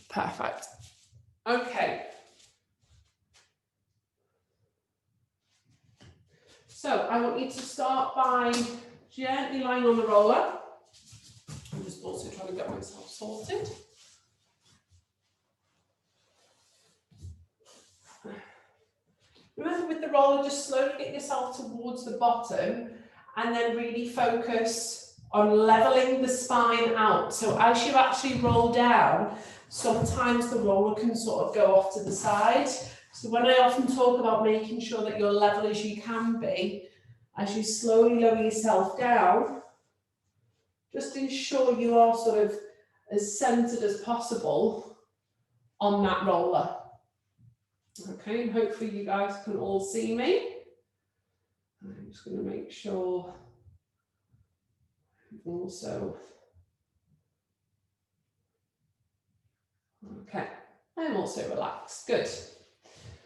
Perfect. Okay. So I want you to start by gently lying on the roller. I'm just also trying to get myself sorted. Remember, with the roller, just slowly get yourself towards the bottom and then really focus on leveling the spine out. So as you actually roll down, sometimes the roller can sort of go off to the side. So when I often talk about making sure that you're level as you can be, as you slowly lower yourself down, just ensure you are sort of as centered as possible on that roller. Okay, and hopefully you guys can all see me. I'm just going to make sure also. Okay, I'm also relaxed. Good.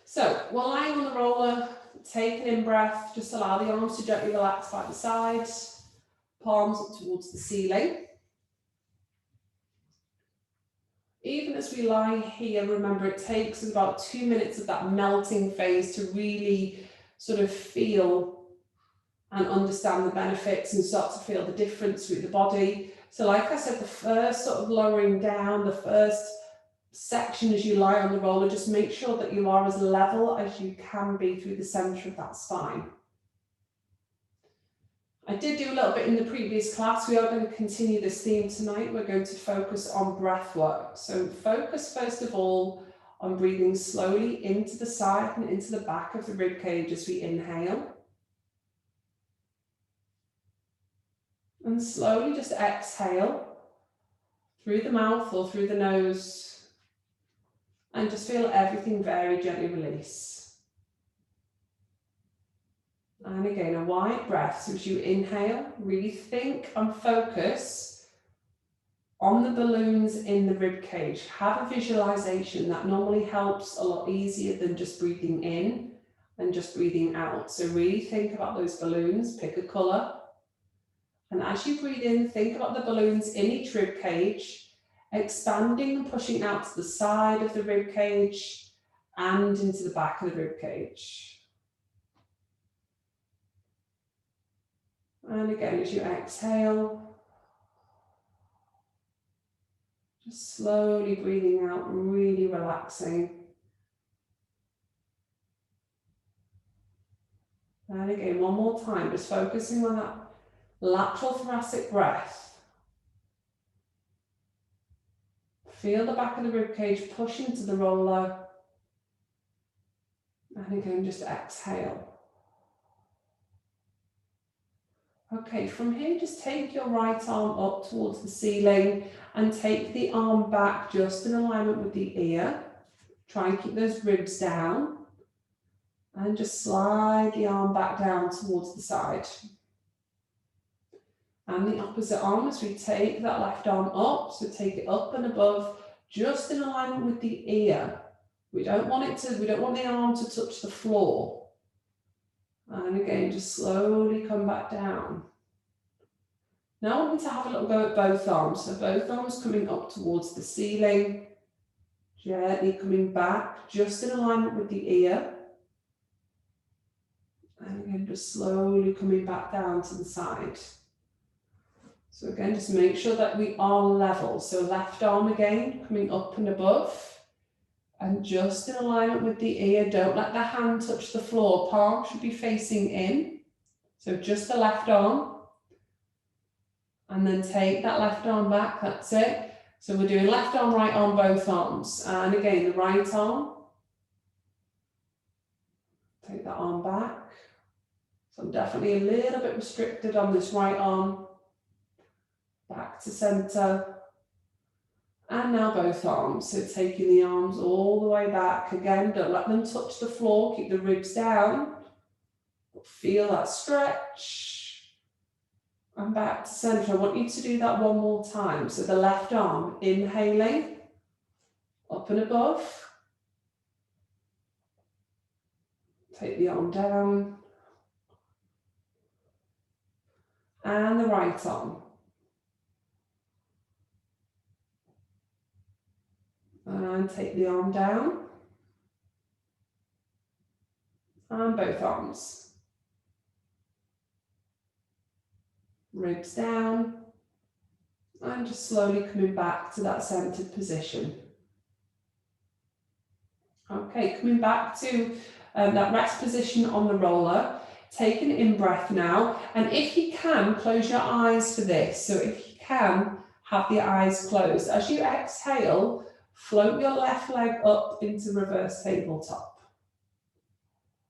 So while lying on the roller, take an in-breath, just allow the arms to gently relax by the sides, palms up towards the ceiling. Even as we lie here, remember it takes about 2 minutes of that melting phase to really sort of feel and understand the benefits and start to feel the difference through the body. So like I said, the first sort of lowering down, the first section as you lie on the roller, just make sure that you are as level as you can be through the center of that spine. I did do a little bit in the previous class. We are going to continue this theme tonight. We're going to focus on breath work. So focus first of all on breathing slowly into the side and into the back of the rib cage as we inhale. And slowly just exhale through the mouth or through the nose. And just feel everything very gently release. And again, a wide breath. So as you inhale, really think and focus on the balloons in the rib cage. Have a visualization. That normally helps a lot easier than just breathing in and just breathing out. So really think about those balloons, pick a color. And as you breathe in, think about the balloons in each rib cage, expanding and pushing out to the side of the rib cage and into the back of the rib cage. And again, as you exhale, just slowly breathing out, really relaxing. And again, one more time, just focusing on that lateral thoracic breath. Feel the back of the rib cage push into the roller. And again, just exhale. Okay, from here, just take your right arm up towards the ceiling and take the arm back just in alignment with the ear. Try and keep those ribs down. And just slide the arm back down towards the side. And the opposite arm as we take that left arm up, so take it up and above, just in alignment with the ear. We don't want the arm to touch the floor. And again, just slowly come back down. Now I want you to have a little go at both arms. So both arms coming up towards the ceiling, gently coming back, just in alignment with the ear. And again, just slowly coming back down to the side. So again, just make sure that we are level. So left arm again, coming up and above. And just in alignment with the ear, don't let the hand touch the floor. Palm should be facing in. So just the left arm. And then take that left arm back, that's it. So we're doing left arm, right arm, both arms. And again, the right arm. Take that arm back. So I'm definitely a little bit restricted on this right arm. Back to center. And now both arms. So taking the arms all the way back. Again, don't let them touch the floor. Keep the ribs down. Feel that stretch. And back to center. I want you to do that one more time. So the left arm, inhaling. Up and above. Take the arm down. And the right arm. And take the arm down. And both arms. Ribs down. And just slowly coming back to that centered position. Okay, coming back to that rest position on the roller. Take an in-breath now. And if you can, close your eyes for this. So if you can, have the eyes closed. As you exhale, float your left leg up into reverse tabletop.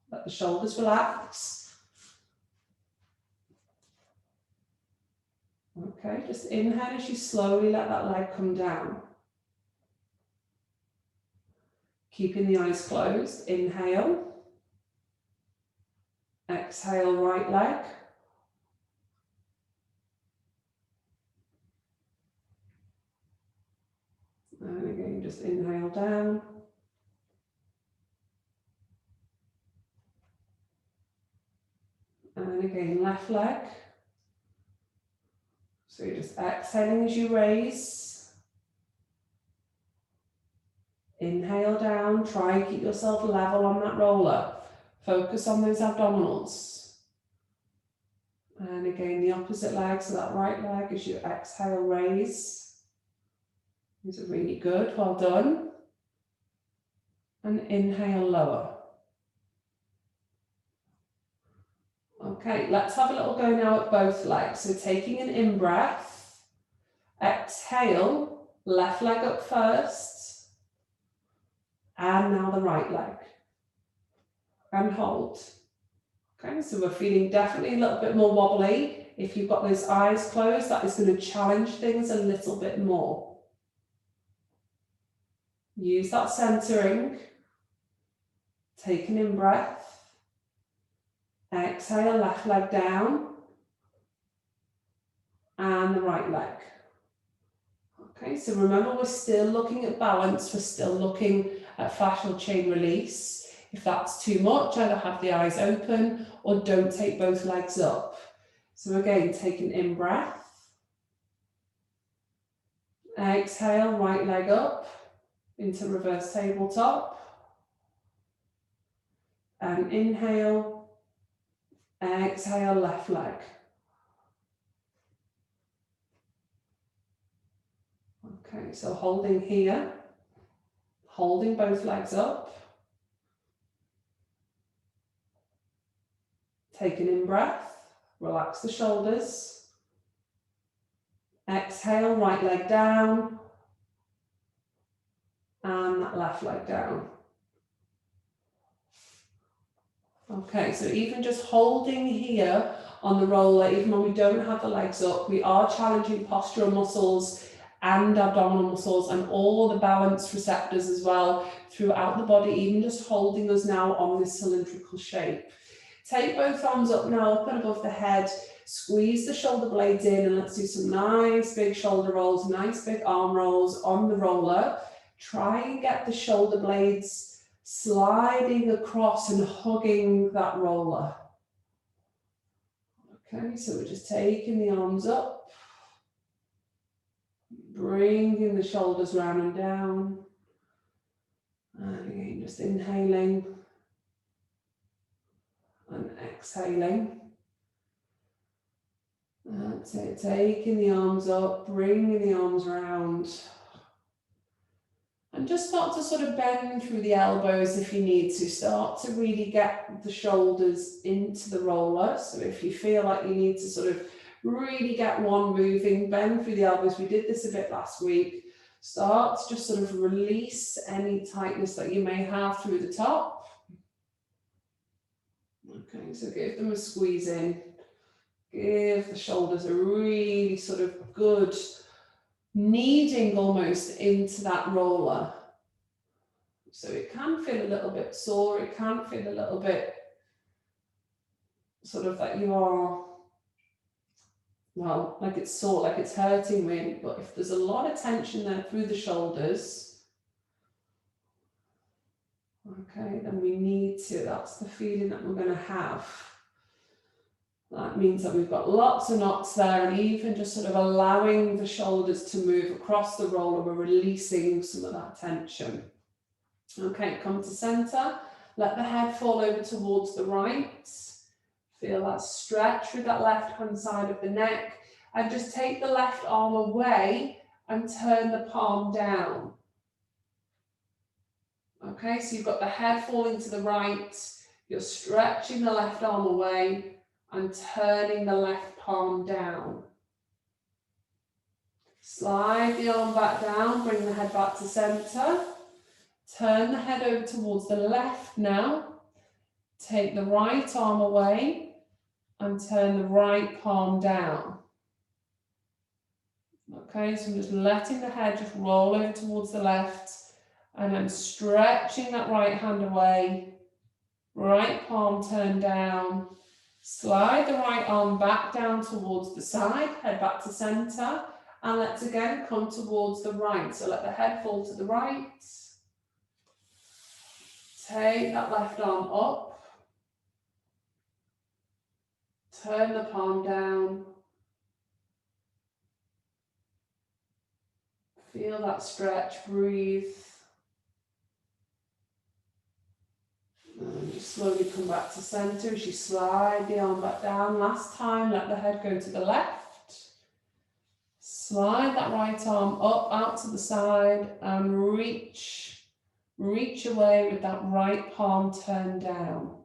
Let the shoulders relax. Okay, just inhale as you slowly let that leg come down. Keeping the eyes closed, inhale. Exhale, right leg. And again, just inhale down. And again, left leg. So you're just exhaling as you raise. Inhale down, try and keep yourself level on that roller. Focus on those abdominals. And again, the opposite leg, so that right leg as you exhale, raise. These are really good, well done. And inhale, lower. Okay, let's have a little go now at both legs. So taking an in-breath, exhale, left leg up first, and now the right leg. And hold. Okay, so we're feeling definitely a little bit more wobbly. If you've got those eyes closed, that is going to challenge things a little bit more. Use that centering. Take an in-breath. Exhale, left leg down. And the right leg. Okay, so remember we're still looking at balance. We're still looking at fascial chain release. If that's too much, either have the eyes open or don't take both legs up. So again, take an in-breath. Exhale, right leg up into reverse tabletop. And inhale, exhale, left leg. Okay, so holding here, holding both legs up. Take an in-breath, relax the shoulders. Exhale, right leg down. And that left leg down. Okay, so even just holding here on the roller, even when we don't have the legs up, we are challenging postural muscles and abdominal muscles and all the balance receptors as well throughout the body, even just holding us now on this cylindrical shape. Take both arms up now, up and above the head, squeeze the shoulder blades in, and let's do some nice big shoulder rolls, nice big arm rolls on the roller. Try and get the shoulder blades sliding across and hugging that roller. Okay, so we're just taking the arms up, bringing the shoulders round and down, and again just inhaling and exhaling. That's it, taking the arms up, bringing the arms round. And just start to sort of bend through the elbows if you need to. Start to really get the shoulders into the roller. So if you feel like you need to sort of really get one moving, bend through the elbows. We did this a bit last week. Start to just sort of release any tightness that you may have through the top. Okay, so give them a squeeze in. Give the shoulders a really sort of good kneading almost into that roller. So it can feel a little bit sore, it can feel a little bit sort of that you are, well, like it's sore, like it's hurting really, but if there's a lot of tension there through the shoulders, okay, then we need to, that's the feeling that we're going to have. That means that we've got lots of knots there, and even just sort of allowing the shoulders to move across the roller, we're releasing some of that tension. Okay, come to center. Let the head fall over towards the right. Feel that stretch through that left-hand side of the neck. And just take the left arm away and turn the palm down. Okay, so you've got the head falling to the right. You're stretching the left arm away and turning the left palm down. Slide the arm back down, bring the head back to center. Turn the head over towards the left now. Take the right arm away and turn the right palm down. Okay, so I'm just letting the head just roll over towards the left, and I'm stretching that right hand away. Right palm turned down. Slide the right arm back down towards the side, head back to center, and let's again come towards the right. So let the head fall to the right. Take that left arm up. Turn the palm down. Feel that stretch, breathe. And just slowly come back to center as you slide the arm back down. Last time, let the head go to the left. Slide that right arm up, out to the side, and reach away with that right palm turned down.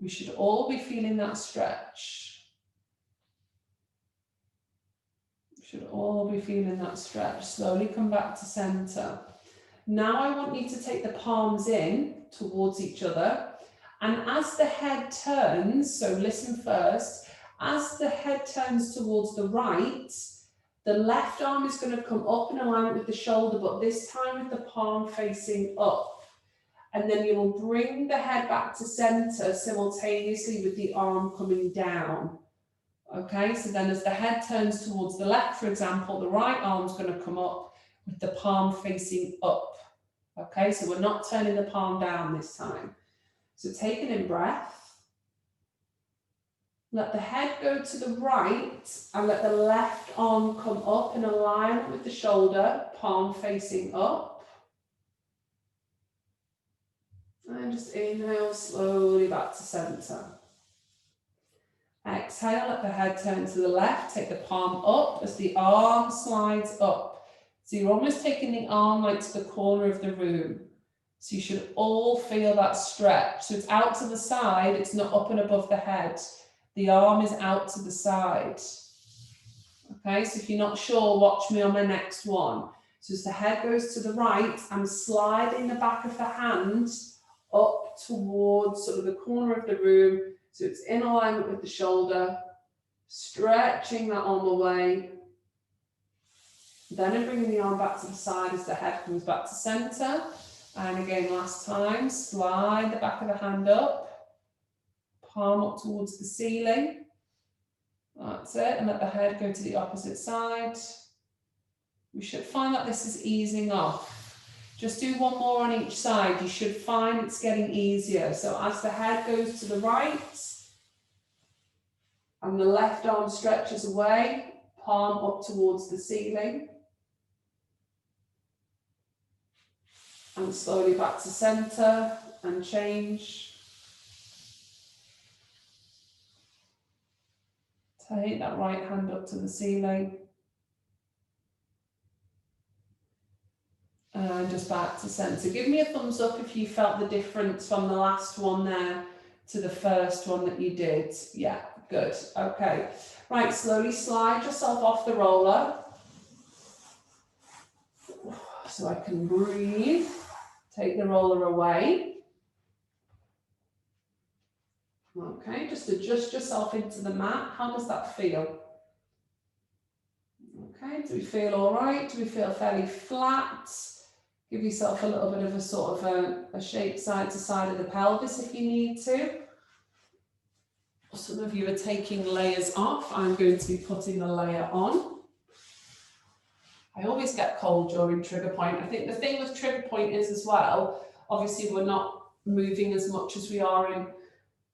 We should all be feeling that stretch. We should all be feeling that stretch. Slowly come back to center. Now I want you to take the palms in towards each other, and as the head turns, so listen first, as the head turns towards the right, the left arm is going to come up in alignment with the shoulder, but this time with the palm facing up. And then you will bring the head back to center simultaneously with the arm coming down. Okay, so then as the head turns towards the left, for example, the right arm's going to come up with the palm facing up. Okay, so we're not turning the palm down this time. So take an in breath. Let the head go to the right and let the left arm come up in alignment with the shoulder, palm facing up. And just inhale slowly back to center. Exhale, let the head turn to the left, take the palm up as the arm slides up. So you're almost taking the arm like to the corner of the room. So you should all feel that stretch. So it's out to the side, it's not up and above the head. The arm is out to the side. Okay, so if you're not sure, watch me on my next one. So as the head goes to the right, I'm sliding the back of the hand up towards sort of the corner of the room. So it's in alignment with the shoulder, stretching that arm away. Then I'm bringing the arm back to the side as the head comes back to center. And again, last time, slide the back of the hand up. Palm up towards the ceiling. That's it. And let the head go to the opposite side. We should find that this is easing off. Just do one more on each side. You should find it's getting easier. So as the head goes to the right and the left arm stretches away, palm up towards the ceiling. And slowly back to center and change. Take that right hand up to the ceiling. And just back to center. Give me a thumbs up if you felt the difference from the last one there to the first one that you did. Yeah, good. Okay. Right, slowly slide yourself off the roller. So I can breathe. Take the roller away. Okay, just adjust yourself into the mat. How does that feel? Okay, do we feel all right? Do we feel fairly flat? Give yourself a little bit of a sort of a shake side to side of the pelvis if you need to. Some of you are taking layers off. I'm going to be putting a layer on. I always get cold during trigger point. I think the thing with trigger point is as well, obviously we're not moving as much as we are in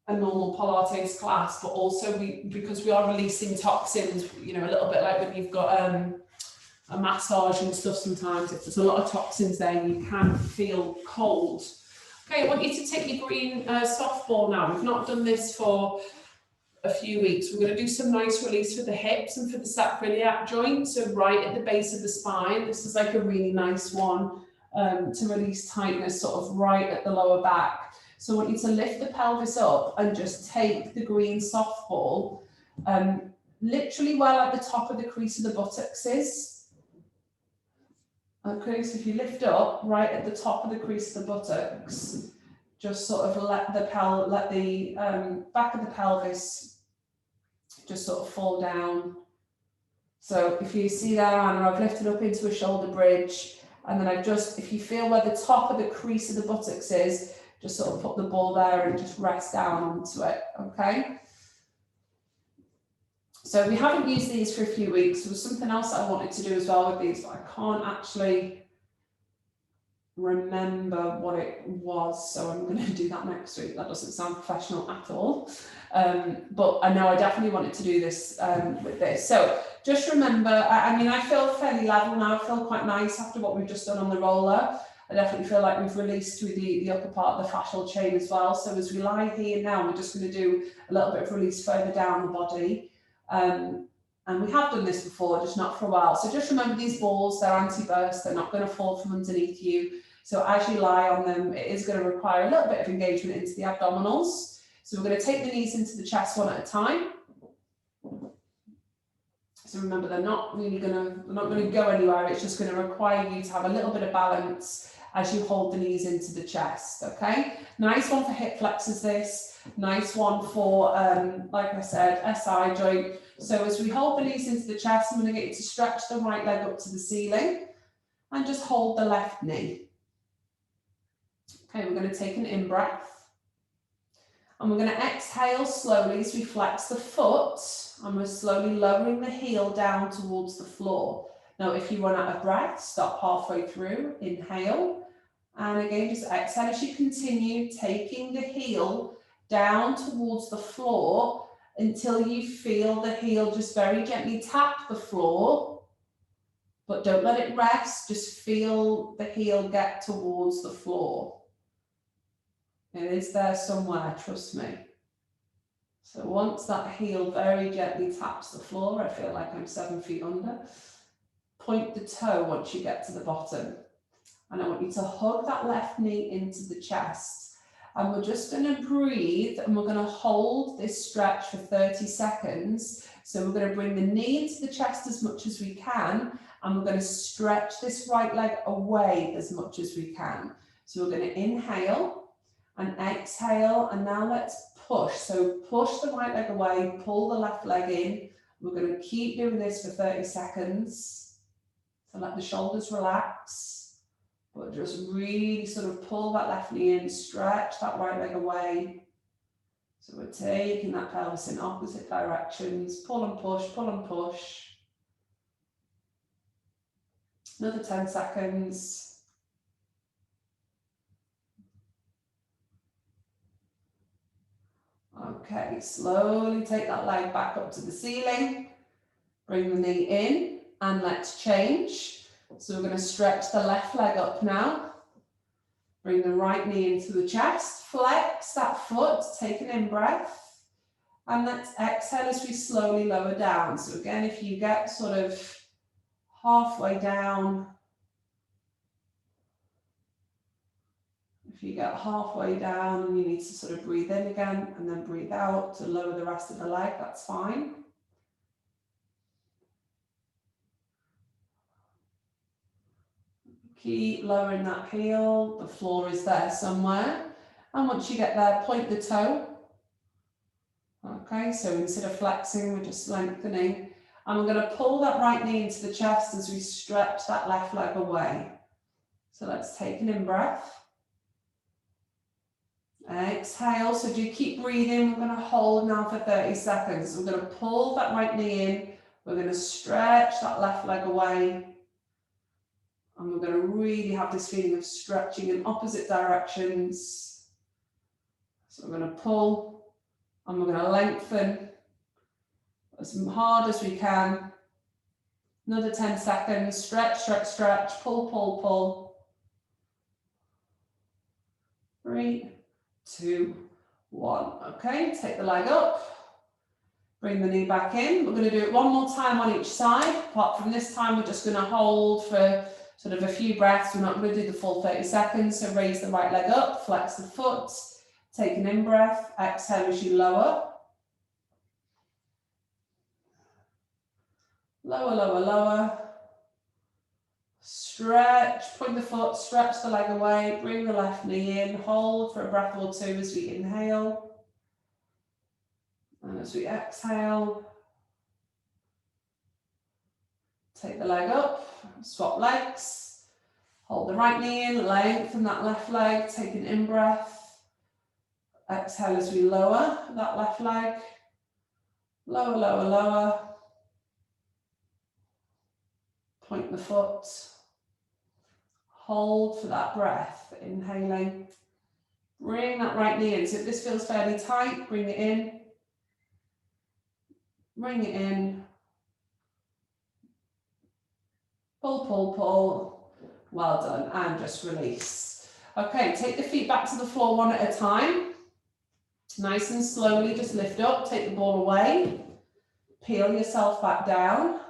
a normal Pilates class, but also because we are releasing toxins, you know, a little bit like when you've got a massage and stuff sometimes, if there's a lot of toxins there, you can feel cold. Okay, I want you to take your green softball now. We've not done this for a few weeks. We're going to do some nice release for the hips and for the sacroiliac joint, so right at the base of the spine. This is like a really nice one to release tightness sort of right at the lower back. So I want you to lift the pelvis up and just take the green softball literally well at the top of the crease of the buttocks is. Okay, so if you lift up right at the top of the crease of the buttocks, just sort of let the back of the pelvis just sort of fall down. So if you see there, Anna, I've lifted up into a shoulder bridge, and then I've just, if you feel where the top of the crease of the buttocks is, just sort of put the ball there and just rest down onto it, okay? So we haven't used these for a few weeks. There was something else I wanted to do as well with these, but I can't actually remember what it was, so I'm going to do that next week. That doesn't sound professional at all, but I know I definitely wanted to do this with this. So just remember, I mean, I feel fairly level now. I feel quite nice after what we've just done on the roller. I definitely feel like we've released through the upper part of the fascial chain as well. So as we lie here now, we're just going to do a little bit of release further down the body. And we have done this before, just not for a while. So just remember these balls, they're anti-burst, they're not going to fall from underneath you. So as you lie on them, it is going to require a little bit of engagement into the abdominals. So we're going to take the knees into the chest one at a time. So remember, they're not going to go anywhere. It's just going to require you to have a little bit of balance as you hold the knees into the chest, okay? Nice one for hip flexors this, nice one for, like I said, SI joint. So as we hold the knees into the chest, I'm going to get you to stretch the right leg up to the ceiling and just hold the left knee. Okay, we're going to take an in-breath. And we're going to exhale slowly as we flex the foot, and we're slowly lowering the heel down towards the floor. Now, if you run out of breath, stop halfway through, inhale, and again, just exhale as you continue taking the heel down towards the floor until you feel the heel just very gently tap the floor, but don't let it rest, just feel the heel get towards the floor. It is there somewhere, trust me. So once that heel very gently taps the floor, I feel like I'm 7 feet under. Point the toe once you get to the bottom. And I want you to hug that left knee into the chest. And we're just going to breathe, and we're going to hold this stretch for 30 seconds. So we're going to bring the knee into the chest as much as we can, and we're going to stretch this right leg away as much as we can. So we're going to inhale and exhale, and now let's push. So push the right leg away, pull the left leg in. We're going to keep doing this for 30 seconds. So let the shoulders relax. But just really sort of pull that left knee in, stretch that right leg away. So we're taking that pelvis in opposite directions. Pull and push, pull and push. Another 10 seconds. Okay, slowly take that leg back up to the ceiling. Bring the knee in, and let's change. So we're going to stretch the left leg up now. Bring the right knee into the chest. Flex that foot, take an in-breath. And let's exhale as we slowly lower down. So again, if you get sort of halfway down, and you need to sort of breathe in again and then breathe out to lower the rest of the leg, that's fine. Keep lowering that heel, the floor is there somewhere. And once you get there, point the toe. Okay, so instead of flexing, we're just lengthening. And we're going to pull that right knee into the chest as we stretch that left leg away. So let's take an in-breath. Exhale, so do keep breathing. We're going to hold now for 30 seconds. We're going to pull that right knee in. We're going to stretch that left leg away. And we're going to really have this feeling of stretching in opposite directions. So we're going to pull And we're going to lengthen as hard as we can. Another 10 seconds, stretch, stretch, stretch, pull, pull, pull. 3, 2, 1. Okay, take the leg up, bring the knee back in. We're going to do it one more time on each side. Apart from this time, we're just going to hold for sort of a few breaths. We're not going to do the full 30 seconds. So raise the right leg up, flex the foot, take an in-breath, exhale as you lower. Lower, lower, lower. Stretch, point the foot, stretch the leg away, bring the left knee in, hold for a breath or two as we inhale. And as we exhale, take the leg up, swap legs, hold the right knee in, lengthen that left leg, take an in-breath. Exhale as we lower that left leg. Lower, lower, lower. Point the foot. Hold for that breath, inhaling. Bring that right knee in. So if this feels fairly tight, bring it in. Bring it in. Pull, pull, pull. Well done. And just release. Okay, take the feet back to the floor one at a time. Nice and slowly, just lift up, take the ball away. Peel yourself back down.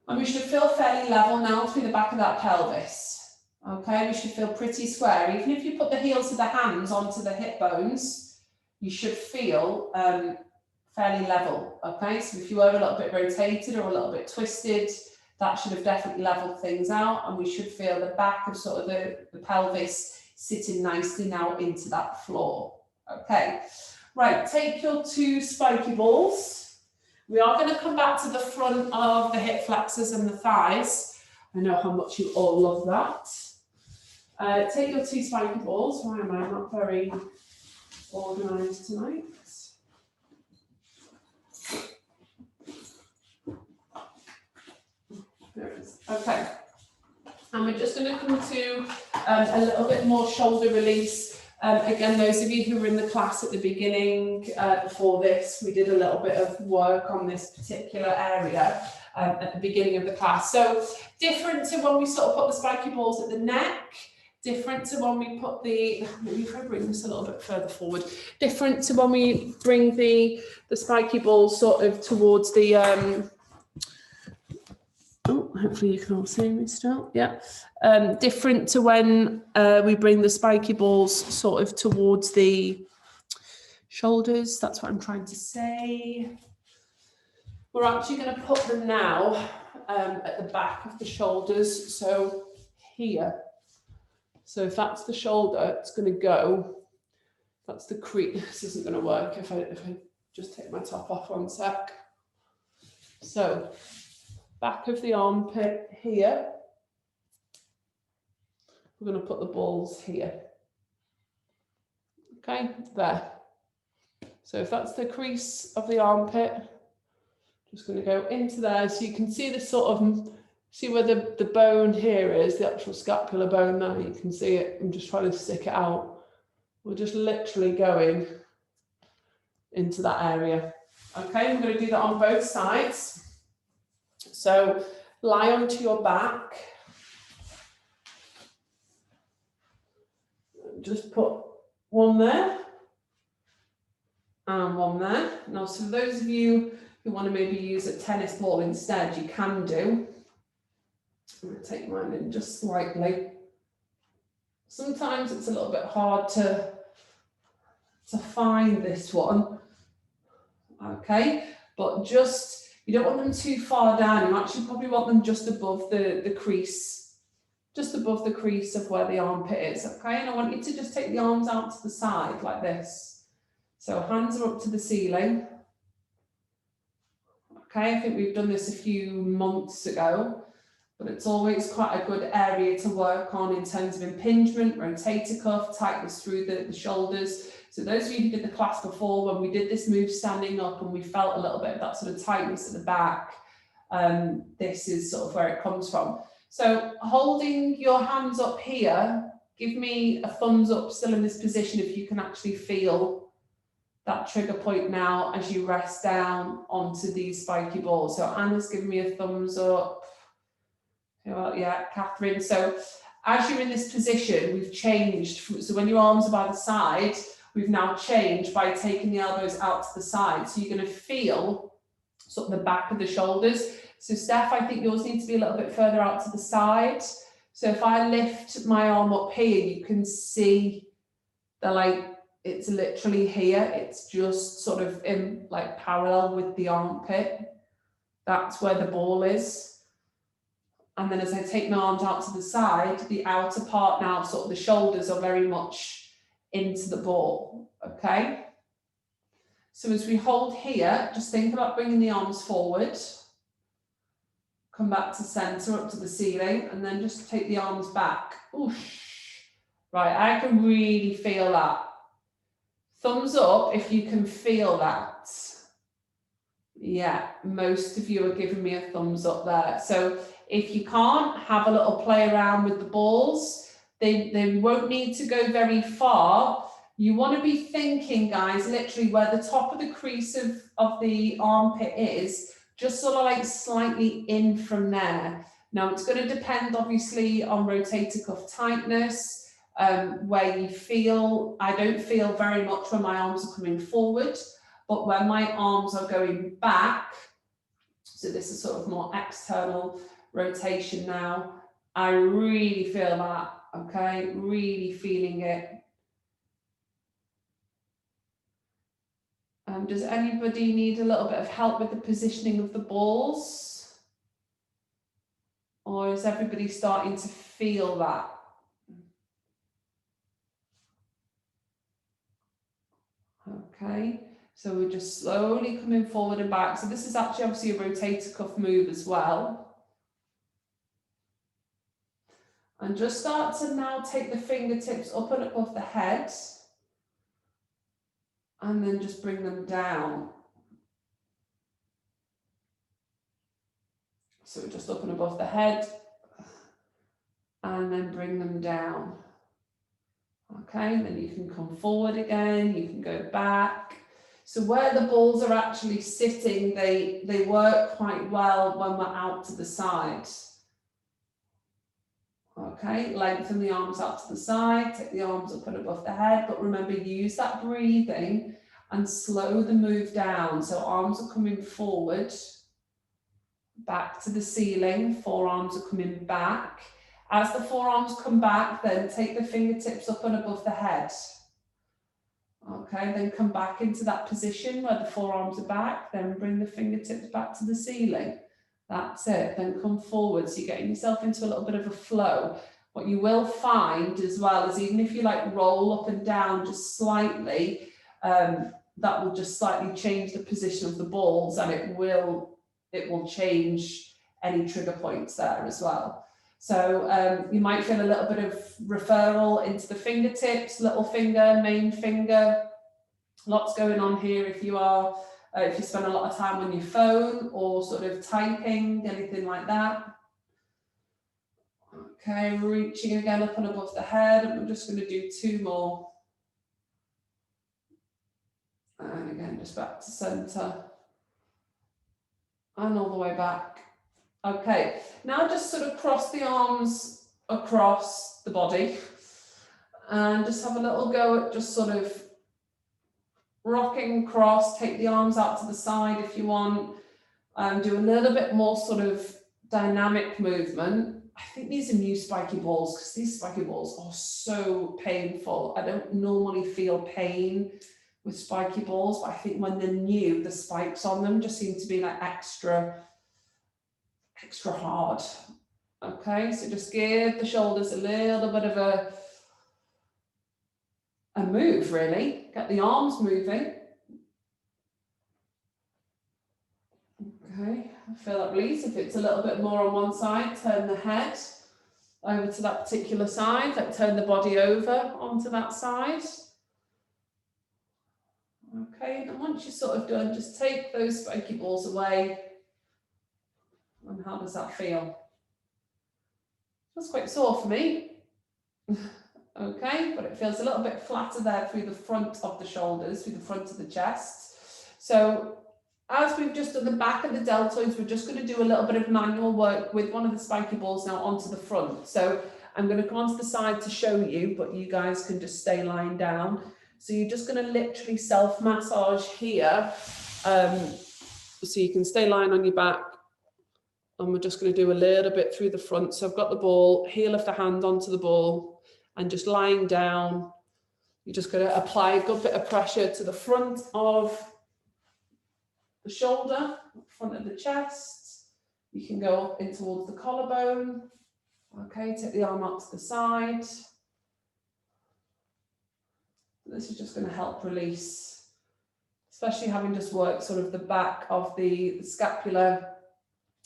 And we should feel fairly level now through the back of that pelvis. Okay, we should feel pretty square. Even if you put the heels of the hands onto the hip bones, you should feel fairly level. Okay, so if you were a little bit rotated or a little bit twisted, that should have definitely leveled things out. And we should feel the back of sort of the pelvis sitting nicely now into that floor. Okay, right, take your 2 spiky balls. We are going to come back to the front of the hip flexors and the thighs. I know how much you all love that. Take your 2 spiky balls. Why am I not very organised tonight? There it is. Okay. And we're just going to come to a little bit more shoulder release. Again, those of you who were in the class at the beginning, before this, we did a little bit of work on this particular area at the beginning of the class. So different to when we sort of put the spiky balls at the neck, different to when we put the, maybe if I bring this a little bit further forward, different to when we bring the spiky balls sort of towards the, oh, hopefully you can all see me still, yeah. Different to when we bring the spiky balls sort of towards the shoulders. That's what I'm trying to say. We're actually going to put them now at the back of the shoulders. So here. So if that's the shoulder, it's going to go. That's the crease. This isn't going to work if I just take my top off one sec. So back of the armpit here. We're going to put the balls here. Okay, there. So if that's the crease of the armpit, just going to go into there. So you can see the sort of, see where the bone here is, the actual scapular bone there. You can see it. I'm just trying to stick it out. We're just literally going into that area. Okay, we're going to do that on both sides. So lie onto your back. Just put one there and one there. Now, so those of you who want to maybe use a tennis ball instead, you can do. I'm going to take mine in just slightly. Sometimes it's a little bit hard to find this one. Okay, but just, you don't want them too far down. You actually probably want them just above the crease. Just above the crease of where the armpit is, okay? And I want you to just take the arms out to the side like this. So hands are up to the ceiling. Okay, I think we've done this a few months ago, but it's always quite a good area to work on in terms of impingement, rotator cuff, tightness through the shoulders. So those of you who did the class before, when we did this move standing up and we felt a little bit of that sort of tightness at the back, this is sort of where it comes from. So holding your hands up here, give me a thumbs up still in this position if you can actually feel that trigger point now as you rest down onto these spiky balls. So Anna's giving me a thumbs up. Well, yeah, Catherine. So as you're in this position, we've changed. So when your arms are by the side, we've now changed by taking the elbows out to the side. So you're going to feel sort of the back of the shoulders. So Steph, I think yours needs to be a little bit further out to the side. So if I lift my arm up here, you can see the like, it's literally here. It's just sort of in like parallel with the armpit. That's where the ball is. And then as I take my arms out to the side, the outer part now, sort of the shoulders are very much into the ball, okay? So as we hold here, just think about bringing the arms forward. Come back to center, up to the ceiling, and then just take the arms back. Oosh. Right, I can really feel that. Thumbs up if you can feel that. Yeah, most of you are giving me a thumbs up there. So if you can't, have a little play around with the balls. They won't need to go very far. You want to be thinking, guys, literally where the top of the crease of the armpit is, just sort of like slightly in from there. Now it's going to depend obviously on rotator cuff tightness, where you feel. I don't feel very much when my arms are coming forward, but when my arms are going back, so this is sort of more external rotation now, I really feel that, okay? Really feeling it. Does anybody need a little bit of help with the positioning of the balls? Or is everybody starting to feel that? Okay, so we're just slowly coming forward and back. So this is actually obviously a rotator cuff move as well. And just start to now take the fingertips up and above the head. And then just bring them down. So just up and above the head. And then bring them down. Okay, then you can come forward again, you can go back. So where the balls are actually sitting, they work quite well when we're out to the side. Okay, lengthen the arms out to the side, take the arms up and above the head, but remember, use that breathing and slow the move down. So arms are coming forward, back to the ceiling, forearms are coming back. As the forearms come back, then take the fingertips up and above the head. Okay, then come back into that position where the forearms are back, then bring the fingertips back to the ceiling. That's it, then come forward. So you're getting yourself into a little bit of a flow. What you will find as well is even if you like roll up and down just slightly, that will just slightly change the position of the balls, and it will change any trigger points there as well. So you might feel a little bit of referral into the fingertips, little finger, main finger. Lots going on here if you are, if you spend a lot of time on your phone or sort of typing, anything like that. Okay, reaching again up and above the head. I'm just going to do 2 more. And again, just back to center. And all the way back. Okay, now just sort of cross the arms across the body and just have a little go at just sort of rocking across, take the arms out to the side if you want, do a little bit more sort of dynamic movement. I think these are new spiky balls because these spiky balls are so painful. I don't normally feel pain with spiky balls, but I think when they're new, the spikes on them just seem to be like extra hard. Okay, so just give the shoulders a little bit of a move, really. Get the arms moving. Okay, feel that release. If it's a little bit more on one side, turn the head over to that particular side, like turn the body over onto that side. Okay, and once you're sort of done, just take those spiky balls away. And how does that feel? That's quite sore for me. Okay, but it feels a little bit flatter there through the front of the shoulders, through the front of the chest. So as we've just done the back of the deltoids, we're just going to do a little bit of manual work with one of the spiky balls now onto the front. So I'm going to come onto the side to show you, but you guys can just stay lying down. So you're just going to literally self-massage here. So you can stay lying on your back. And we're just going to do a little bit through the front. So I've got the ball, heel of the hand onto the ball, and just lying down. You're just going to apply a good bit of pressure to the front of the shoulder, front of the chest. You can go up in towards the collarbone. Okay, take the arm out to the side. This is just going to help release, especially having just worked sort of the back of the scapula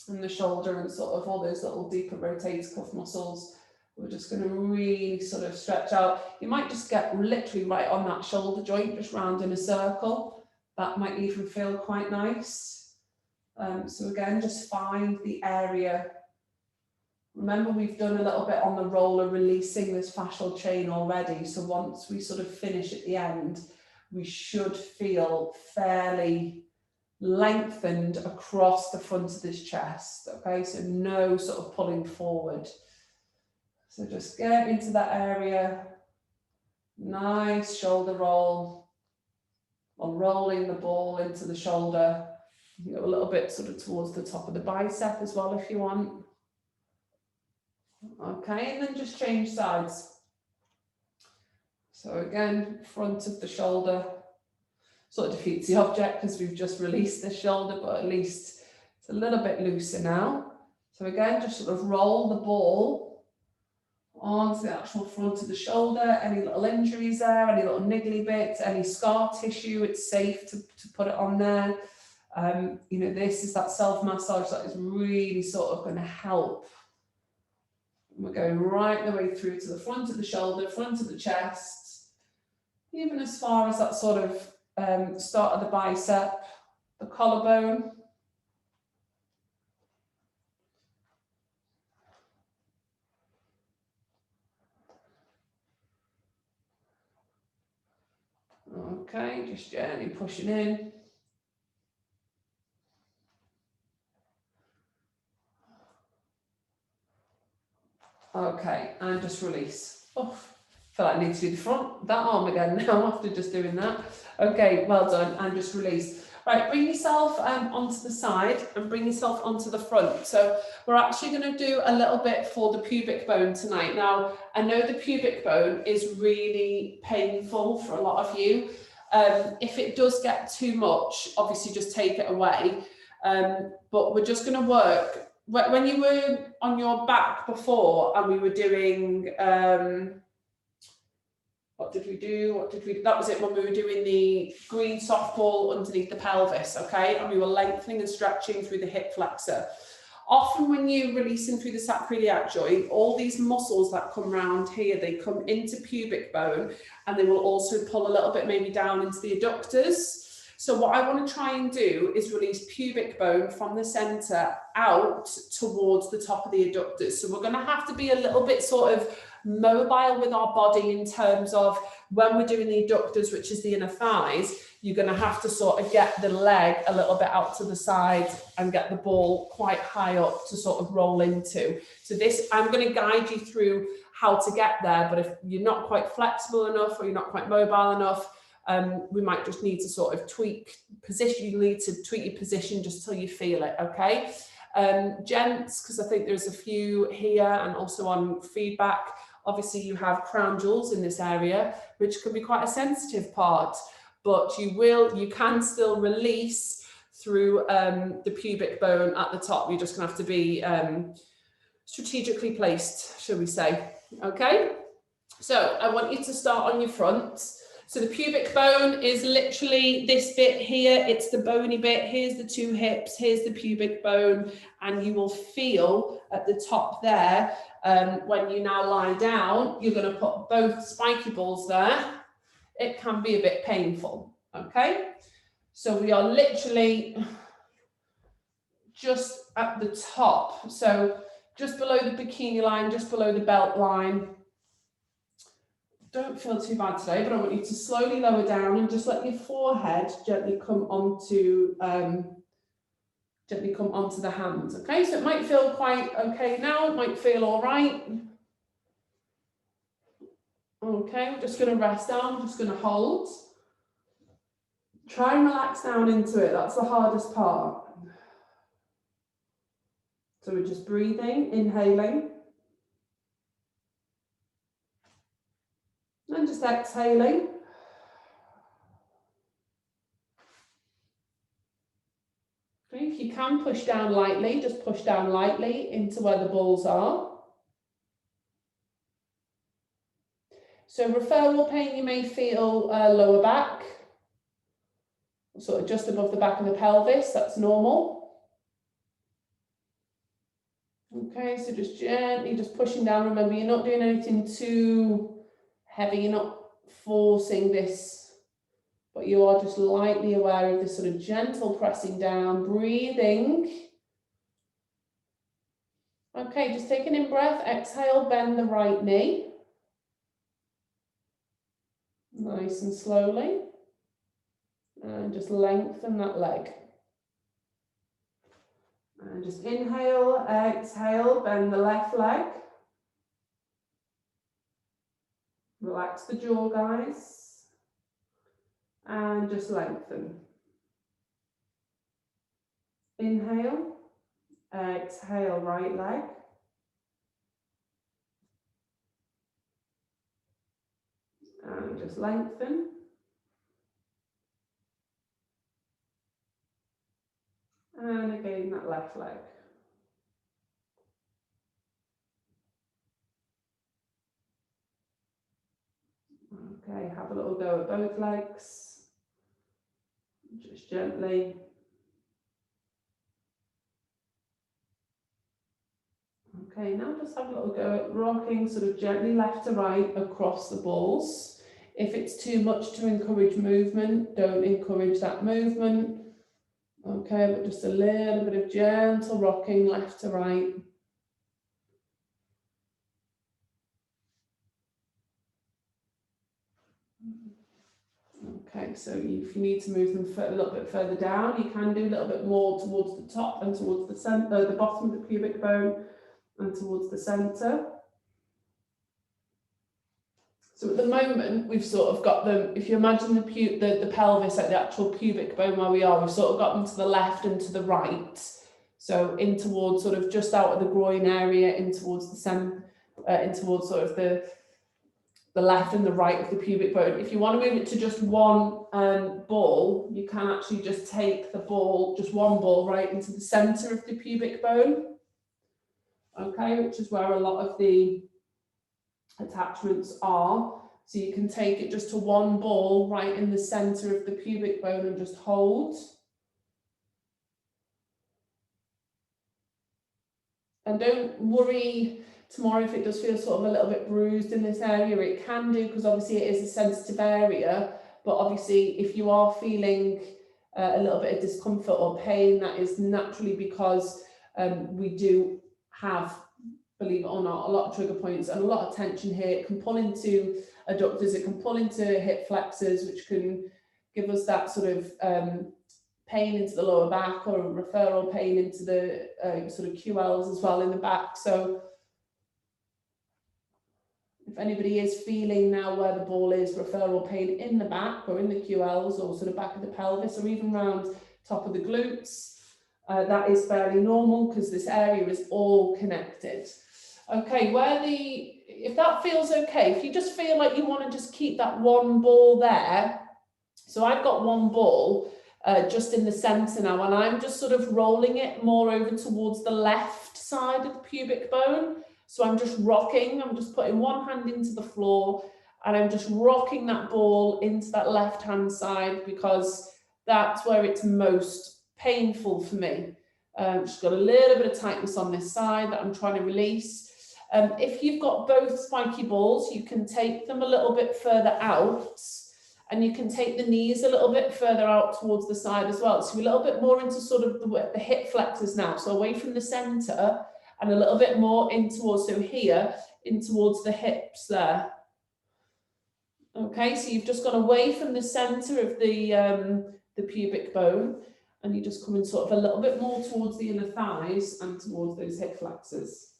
and the shoulder and sort of all those little deeper rotator cuff muscles. We're just going to really sort of stretch out. You might just get literally right on that shoulder joint, just round in a circle. That might even feel quite nice. So again, just find the area. Remember, we've done a little bit on the roller, releasing this fascial chain already. So once we sort of finish at the end, we should feel fairly lengthened across the front of this chest. Okay, so no sort of pulling forward. So just get into that area. Nice shoulder roll. While rolling the ball into the shoulder. You can go a little bit sort of towards the top of the bicep as well if you want. Okay, and then just change sides. So again, front of the shoulder. Sort of defeats the object because we've just released the shoulder, but at least it's a little bit looser now. So again, just sort of roll the ball onto the actual front of the shoulder. Any little injuries there, any little niggly bits, any scar tissue, it's safe to put it on there. You know, this is that self-massage that is really sort of going to help. We're going right the way through to the front of the shoulder, front of the chest, even as far as that sort of start of the bicep, the collarbone. Okay, just gently pushing in. Okay, and just release. Oh, I feel like I need to do the front, that arm again now after just doing that. Okay, well done, and just release. Right, bring yourself onto the side and bring yourself onto the front. So we're actually going to do a little bit for the pubic bone tonight. Now, I know the pubic bone is really painful for a lot of you. If it does get too much, obviously just take it away. But we're just going to work. When you were on your back before and we were doing, what did we do? That was it when we were doing the green softball underneath the pelvis, okay? And we were lengthening and stretching through the hip flexor. Often when you're releasing through the sacroiliac joint, all these muscles that come round here, they come into pubic bone and they will also pull a little bit maybe down into the adductors. So what I want to try and do is release pubic bone from the center out towards the top of the adductors. So we're going to have to be a little bit sort of mobile with our body in terms of when we're doing the adductors, which is the inner thighs, you're going to have to sort of get the leg a little bit out to the side and get the ball quite high up to sort of roll into. So this, I'm going to guide you through how to get there, but if you're not quite flexible enough or you're not quite mobile enough, we might just need to sort of tweak position. You need to tweak your position just till you feel it, okay? Gents, because I think there's a few here and also on feedback, obviously you have crown jewels in this area, which can be quite a sensitive part, but you can still release through the pubic bone at the top. You're just gonna have to be strategically placed, shall we say, okay? So I want you to start on your front. So the pubic bone is literally this bit here. It's the bony bit. Here's the two hips. Here's the pubic bone. And you will feel at the top there, when you now lie down, you're going to put both spiky balls there. It can be a bit painful, okay? So we are literally just at the top. So just below the bikini line, just below the belt line. don't feel too bad today, but I want you to slowly lower down and just let your forehead gently come onto the hands. Okay, so it might feel quite okay now, it might feel all right. Okay, we're just going to rest down, just going to hold. Try and relax down into it, that's the hardest part. So we're just breathing, inhaling. And just exhaling. Okay, if you can push down lightly, just push down lightly into where the balls are. So referral pain, you may feel lower back, sort of just above the back of the pelvis, that's normal. Okay, so just gently just pushing down. Remember, you're not doing anything too heavy, you're not forcing this, but you are just lightly aware of this sort of gentle pressing down, breathing. Okay, just take an in-breath, exhale, bend the right knee. Nice and slowly. And just lengthen that leg. And just inhale, exhale, bend the left leg. Relax the jaw, guys. And just lengthen. Inhale, exhale, right leg. And just lengthen. And again, that left leg. Okay, have a little go at both legs. Just gently. Okay, now just have a little go at rocking sort of gently left to right across the balls. If it's too much to encourage movement, don't encourage that movement. Okay, but just a little bit of gentle rocking left to right. Okay, so if you need to move them a little bit further down, you can do a little bit more towards the top and towards the center, the bottom of the pubic bone and towards the center. So at the moment, we've sort of got them, if you imagine the pelvis, like the actual pubic bone where we are, we've sort of got them to the left and to the right. So in towards sort of just out of the groin area, in towards the center, in towards sort of the left and the right of the pubic bone. If you want to move it to just one ball, you can actually just take the ball, just one ball, right into the center of the pubic bone. Okay, which is where a lot of the attachments are. So you can take it just to one ball right in the center of the pubic bone and just hold. And don't worry tomorrow if it does feel sort of a little bit bruised in this area. It can do, because obviously it is a sensitive area, but obviously if you are feeling a little bit of discomfort or pain, that is naturally because we do have, believe it or not, a lot of trigger points and a lot of tension here. It can pull into adductors, it can pull into hip flexors, which can give us that sort of pain into the lower back, or referral pain into the sort of QLs as well in the back. So if anybody is feeling now where the ball is, referral pain in the back or in the QLs or sort of back of the pelvis or even around top of the glutes, that is fairly normal because this area is all connected. Okay, if that feels okay, if you just feel like you want to just keep that one ball there. So I've got one ball just in the center now, and I'm just sort of rolling it more over towards the left side of the pubic bone. So I'm just rocking, I'm just putting one hand into the floor and I'm just rocking that ball into that left hand side because that's where it's most painful for me. Just got a little bit of tightness on this side that I'm trying to release. If you've got both spiky balls, you can take them a little bit further out, and you can take the knees a little bit further out towards the side as well. So a little bit more into sort of the hip flexors now, so away from the center and a little bit more in towards, so here, in towards the hips there. Okay, so you've just gone away from the center of the pubic bone, and you're just coming sort of a little bit more towards the inner thighs and towards those hip flexors.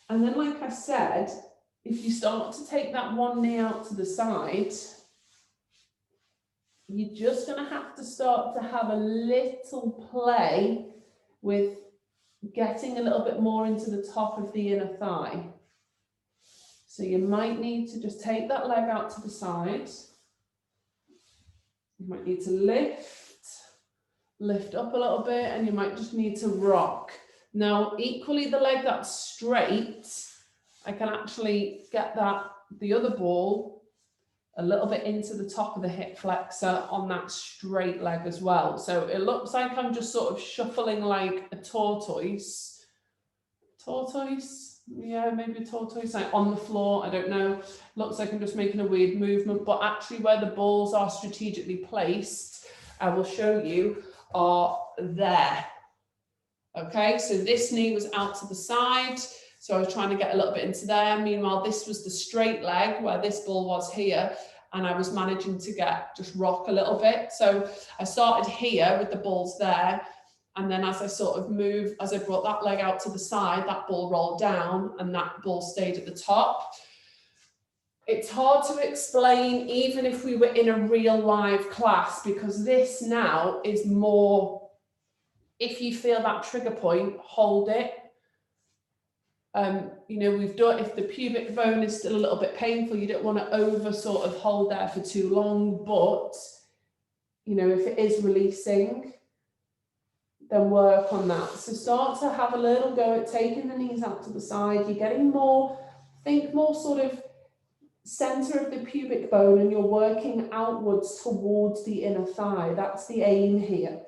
And then, like I said, if you start to take that one knee out to the side, you're just going to have to start to have a little play with getting a little bit more into the top of the inner thigh. So you might need to just take that leg out to the side. You might need to lift up a little bit, and you might just need to rock. Now, equally, the leg that's straight, I can actually get the other ball a little bit into the top of the hip flexor on that straight leg as well. So it looks like I'm just sort of shuffling like a tortoise. Yeah, maybe a tortoise, like on the floor, I don't know. Looks like I'm just making a weird movement, but actually where the balls are strategically placed, I will show you, are there. Okay, so this knee was out to the side, so I was trying to get a little bit into there. Meanwhile, this was the straight leg where this ball was here, and I was managing to just rock a little bit. So I started here with the balls there, and then as I sort of moved, as I brought that leg out to the side, that ball rolled down and that ball stayed at the top. It's hard to explain even if we were in a real live class, because this now is more, if you feel that trigger point, hold it. You know, if the pubic bone is still a little bit painful, you don't want to over sort of hold there for too long, but, you know, if it is releasing, then work on that. So start to have a little go at taking the knees out to the side. You're getting more, think more sort of center of the pubic bone, and you're working outwards towards the inner thigh. That's the aim here.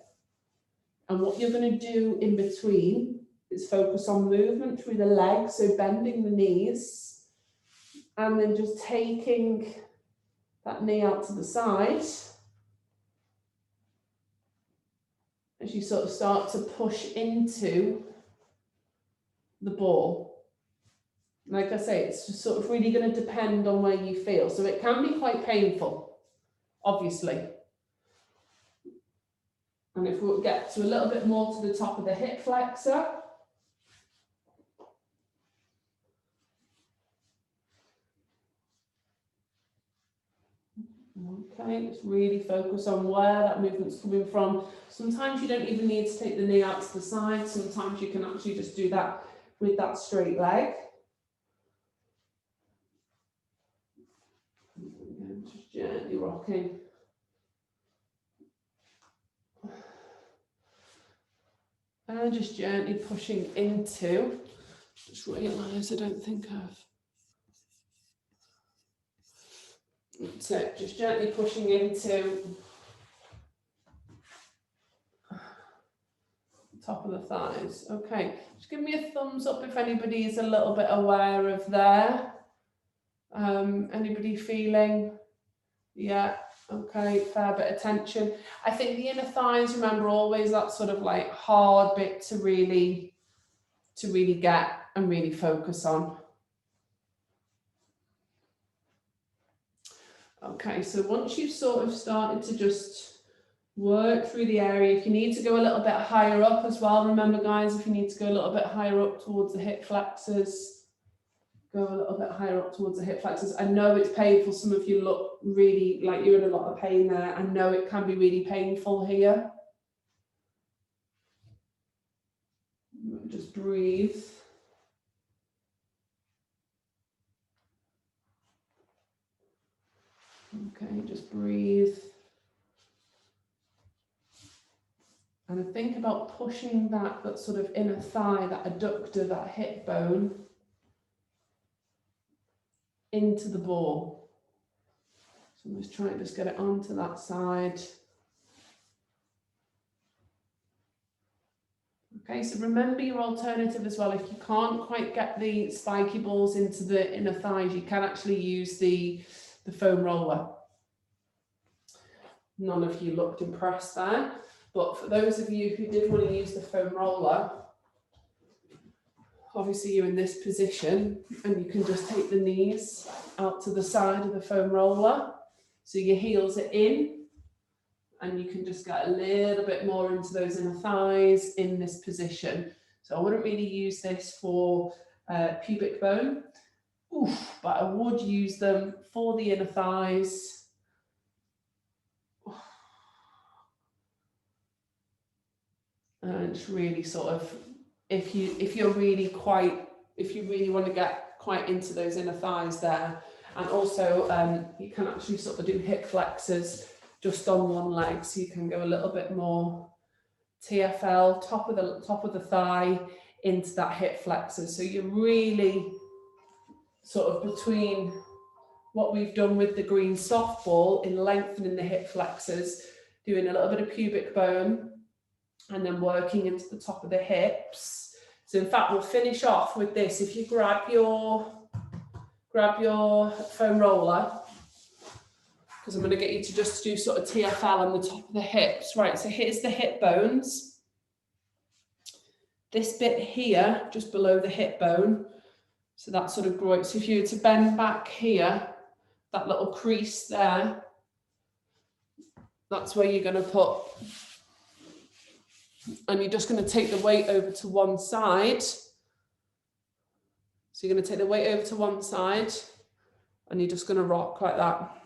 And what you're going to do in between is focus on movement through the legs, so bending the knees, and then just taking that knee out to the side as you sort of start to push into the ball. Like I say, it's just sort of really going to depend on where you feel. So it can be quite painful, obviously. And if we get to a little bit more to the top of the hip flexor, okay, just really focus on where that movement's coming from. Sometimes you don't even need to take the knee out to the side. Sometimes you can actually just do that with that straight leg. Again, just gently rocking. And just gently pushing into, just realise I don't think I've, that's it, just gently pushing into the top of the thighs. Okay, just give me a thumbs up if anybody is a little bit aware of there. Anybody feeling? Yeah, okay, fair bit of tension. I think the inner thighs, remember, always that sort of like hard bit to really get and really focus on. Okay, so once you've sort of started to just work through the area, if you need to go a little bit higher up as well, remember guys, if you need to go a little bit higher up towards the hip flexors, go a little bit higher up towards the hip flexors. I know it's painful. Some of you look really like you're in a lot of pain there. I know it can be really painful here. Just breathe. Okay, just breathe. And think about pushing that sort of inner thigh, that adductor, that hip bone into the ball. So I'm just trying to just get it onto that side. Okay, so remember your alternative as well. If you can't quite get the spiky balls into the inner thighs, you can actually use the foam roller. None of you looked impressed there, but for those of you who did want to use the foam roller, obviously you're in this position and you can just take the knees out to the side of the foam roller. So your heels are in and you can just get a little bit more into those inner thighs in this position. So I wouldn't really use this for pubic bone, but I would use them for the inner thighs. And it's really sort of, if you really want to get quite into those inner thighs there. And also you can actually sort of do hip flexors just on one leg, so you can go a little bit more TFL, top of the thigh into that hip flexor. So you're really sort of between what we've done with the green softball in lengthening the hip flexors, doing a little bit of pubic bone, and then working into the top of the hips. So in fact, we'll finish off with this. If you grab your foam roller, because I'm going to get you to just do sort of TFL on the top of the hips. Right, so here's the hip bones. This bit here, just below the hip bone. So that sort of groin. So if you were to bend back here, that little crease there, that's where you're going to put. And you're just going to take the weight over to one side. So you're going to take the weight over to one side and you're just going to rock like that.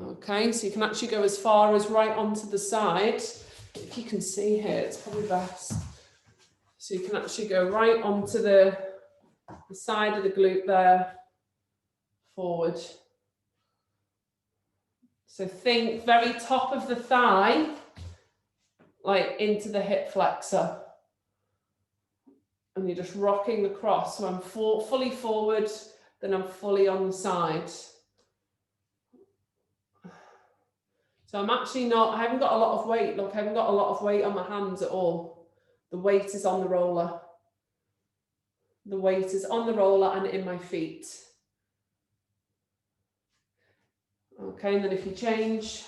Okay, so you can actually go as far as right onto the side. If you can see here, it's probably best. So you can actually go right onto the side of the glute there, forward. So think very top of the thigh, like into the hip flexor. And you're just rocking across. So I'm fully forward, then I'm fully on the side. So I'm actually not, I haven't got a lot of weight. Look, I haven't got a lot of weight on my hands at all. The weight is on the roller. The weight is on the roller and in my feet. Okay, and then if you change,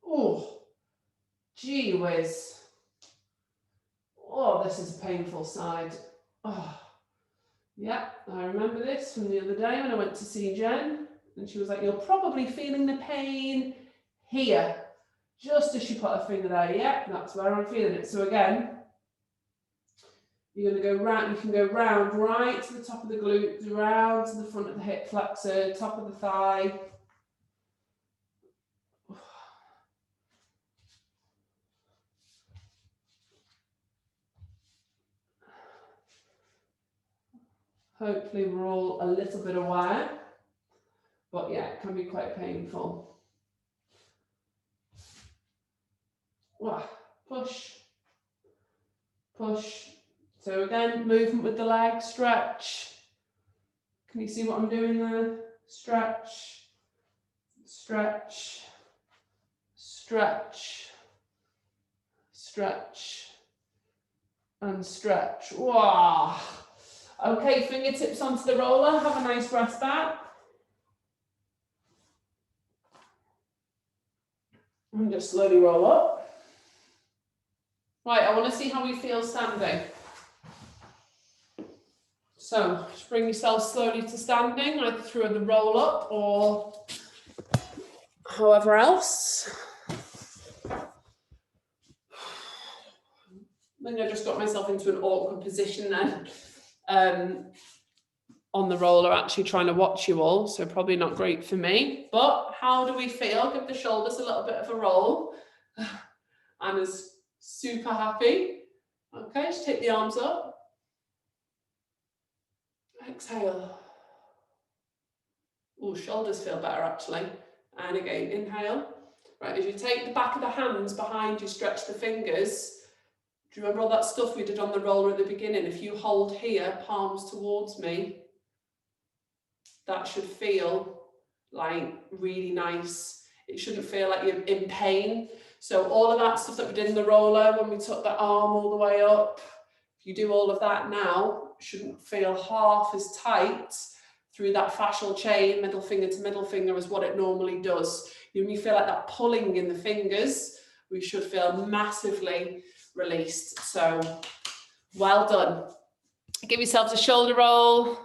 oh, gee whiz. Oh, this is a painful side. Oh, yeah, I remember this from the other day when I went to see Jen, and she was like, you're probably feeling the pain here, just as she put her finger there. Yeah, that's where I'm feeling it. So again, you're going to go round, you can go round right to the top of the glute, round to the front of the hip flexor, top of the thigh. Hopefully we're all a little bit aware, but yeah, it can be quite painful. Wow. Push, push. So again, movement with the leg, stretch. Can you see what I'm doing there? Stretch, stretch, stretch, stretch, and stretch. Wow. Okay, fingertips onto the roller, have a nice rest back. And just slowly roll up. Right, I want to see how we feel standing. So just bring yourself slowly to standing, either through the roll up or however else. I think I just got myself into an awkward position then. On the roller, actually trying to watch you all, so probably not great for me. But how do we feel? Give the shoulders a little bit of a roll. Anna's super happy. Okay, just take the arms up. Exhale. Oh, shoulders feel better actually. And again, inhale. Right, as you take the back of the hands behind you, stretch the fingers. Do you remember all that stuff we did on the roller at the beginning? If you hold here, palms towards me, that should feel like really nice. It shouldn't feel like you're in pain. So all of that stuff that we did in the roller, when we took the arm all the way up, if you do all of that now, it shouldn't feel half as tight through that fascial chain, middle finger to middle finger, as what it normally does. You feel like that pulling in the fingers we should feel massively released. So well done. Give yourselves a shoulder roll.